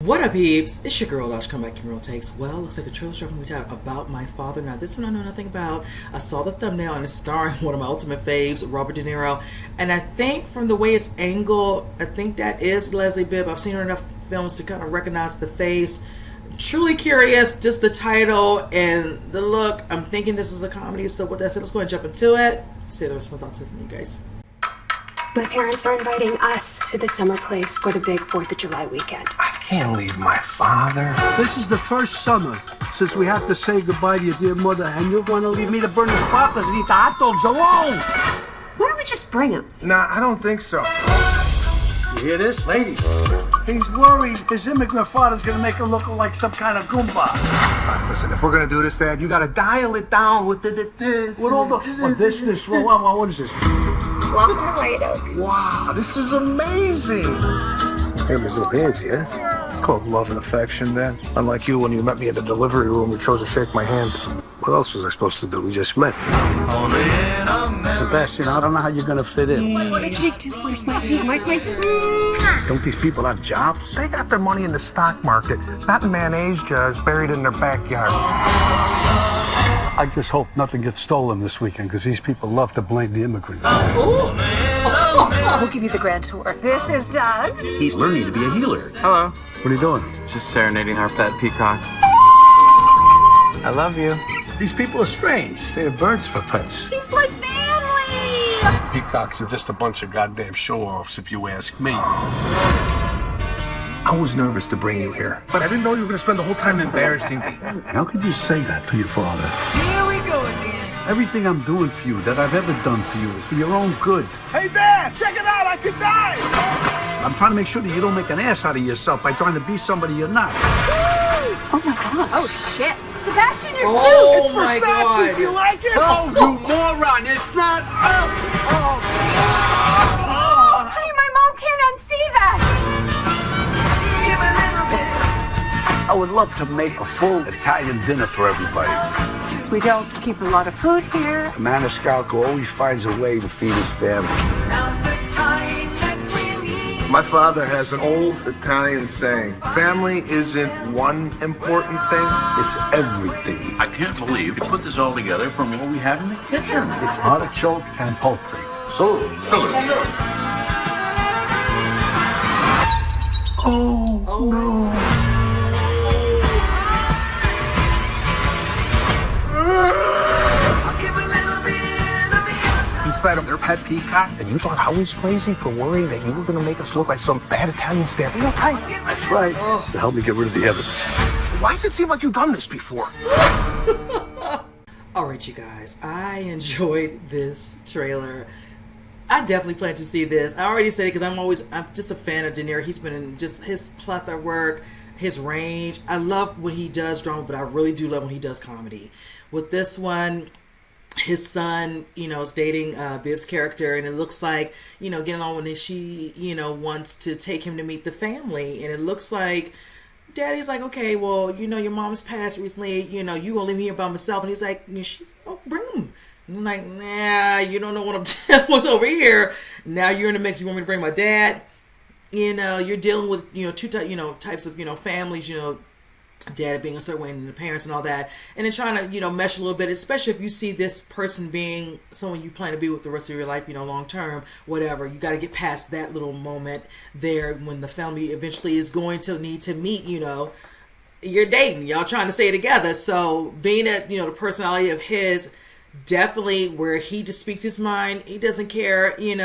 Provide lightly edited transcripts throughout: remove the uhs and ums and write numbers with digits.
What up, peeps? It's your girl, Come Back to Real Takes. Well, looks like a trailer's dropping me out about my father. Now, this one I know nothing about. I saw the thumbnail and it's starring one of my ultimate faves, Robert De Niro. And I think from the way it's angled, I think that is Leslie Bibb. I've seen her in enough films to kind of recognize the face. Truly curious, just the title and the look. I'm thinking this is a comedy. So with that said, let's go ahead and jump into it. See the rest of my thoughts from you guys. My parents are inviting us to the summer place for the big 4th of July weekend. I can't leave my father. This is the first summer since we have to say goodbye to your dear mother, and you want to leave me to burn the sparklers and eat the hot dogs alone. Why don't we just bring him? Nah, I don't think so. You hear this? Ladies, he's worried his immigrant father's going to make him look like some kind of Goomba. Listen, if we're gonna do this, Dad, you gotta dial it down with With all the... what is this? Welcome later. Wow, this is amazing. Hey, Miss Fancy, huh? It's called love and affection, Dad. Unlike you when you met me at the delivery room, you chose to shake my hand. What else was I supposed to do? We just met. Sebastian, I don't know how you're going to fit in. What did you do? Where's my team? Where's my team? Don't these people have jobs? They got their money in the stock market, not in mayonnaise jars buried in their backyard. I just hope nothing gets stolen this weekend, because these people love to blame the immigrants. We'll give you the grand tour. This is Doug. He's learning to be a healer. Hello. What are you doing? Just serenading our pet peacock. I love you. These people are strange. They have birds for pets. He's like family. Peacocks are just a bunch of goddamn show-offs, if you ask me. I was nervous to bring you here, but I didn't know you were going to spend the whole time embarrassing me. How could you say that to your father? Here we go again. Everything I'm doing for you, that I've ever done for you, is for your own good. Hey, Dad, check it out. I could die. I'm trying to make sure that you don't make an ass out of yourself by trying to be somebody you're not. Oh my God. Oh shit. Sebastian, your suit. Oh my God. You like it? Oh, you moron! It's not. Honey, my mom can't unsee that. I would love to make a full Italian dinner for everybody. We don't keep a lot of food here. A maniscalco always finds a way to feed his family. Now's the time that we need. My father has an old Italian saying, family isn't one important thing. It's everything. I can't believe you put this all together from what we have in the kitchen. It's artichoke and poultry. So. Oh, no. You fed them their pet peacock, and you thought I was crazy for worrying that you were going to make us look like some bad Italian stereotype? That's right. To help me get rid of the evidence. Why does it seem like you've done this before? Alright, you guys, I enjoyed this trailer. I definitely plan to see this. I already said it because I'm just a fan of De Niro. He's been in just his plethora of work, his range. I love when he does drama, but I really do love when he does comedy. With this one, his son, is dating Bibb's character, and it looks like, getting on when she, wants to take him to meet the family, and it looks like Daddy's like, okay, well, your mom's passed recently, you gonna leave me here by myself, and he's like, bring him. And I'm like, nah, you don't know what I'm dealing with over here. Now you're in the mix. You want me to bring my dad? You're dealing with two types of families. Dad being a certain way and the parents and all that, and then trying to mesh a little bit, especially if you see this person being someone you plan to be with the rest of your life, long term, whatever. You got to get past that little moment there when the family eventually is going to need to meet. You're dating, y'all trying to stay together. So being that the personality of his, definitely where he just speaks his mind, he doesn't care. And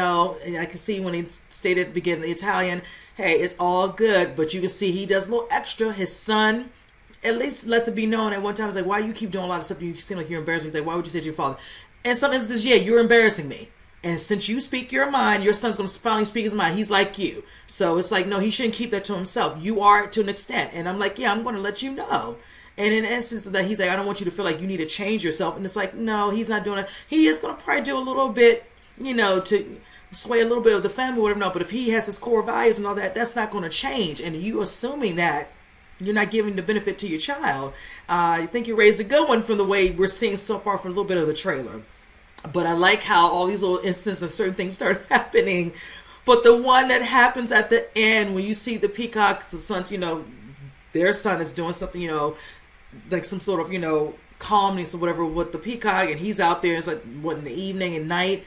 I can see when he stated at the beginning, the Italian, hey, it's all good, but you can see he does a little extra. His son at least lets it be known at one time. It's like, why you keep doing a lot of stuff? You seem like you're embarrassing me. He's like, why would you say to your father? In some instances, yeah, you're embarrassing me. And since you speak your mind, your son's going to finally speak his mind. He's like you. So it's like, no, he shouldn't keep that to himself. You are to an extent. And I'm like, yeah, I'm going to let you know. And in essence of that, he's like, I don't want you to feel like you need to change yourself. And it's like, no, he's not doing it. He is going to probably do a little bit, to sway a little bit of the family or whatever. No, but if he has his core values and all that, that's not going to change. And you assuming that, you're not giving the benefit to your child. I think you raised a good one from the way we're seeing so far from a little bit of the trailer. But I like how all these little instances of certain things start happening. But the one that happens at the end when you see the peacocks, the son, their son is doing something, like some sort of, calmness or whatever with the peacock, and he's out there. It's like, what, in the evening and night?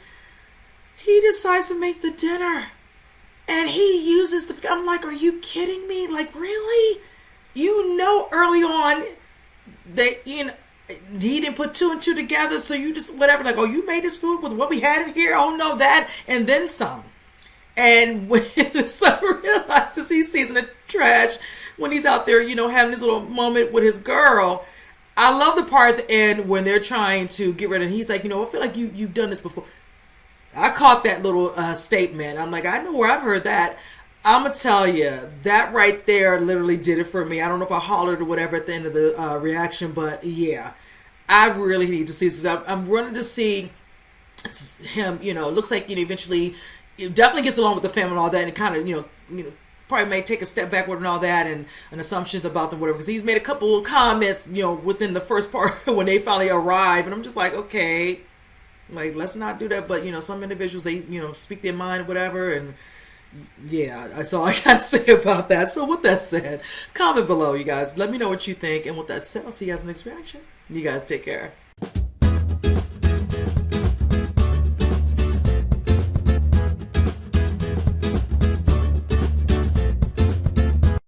He decides to make the dinner. And he uses I'm like, are you kidding me? Like, really? Early on that, he didn't put two and two together, so you just, whatever, like, oh, you made this food with what we had in here? Oh, no, that, and then some. And when the son realizes he sees in the trash, when he's out there, having this little moment with his girl, I love the part at the end when they're trying to get rid of it. He's like, I feel like you've done this before. I caught that little statement. I'm like, I know where I've heard that. I'm going to tell you, that right there literally did it for me. I don't know if I hollered or whatever at the end of the reaction, but yeah, I really need to see this. I'm running to see him, looks like, eventually it definitely gets along with the family and all that, and kind of, probably may take a step backward and all that, and assumptions about them, whatever, because he's made a couple of comments, within the first part when they finally arrive, and I'm just like, okay, like, let's not do that. But some individuals, they speak their mind, whatever, and yeah, that's all I gotta say about that. So with that said, comment below, you guys, let me know what you think, and with that said, I'll see you guys in the next reaction. You guys take care.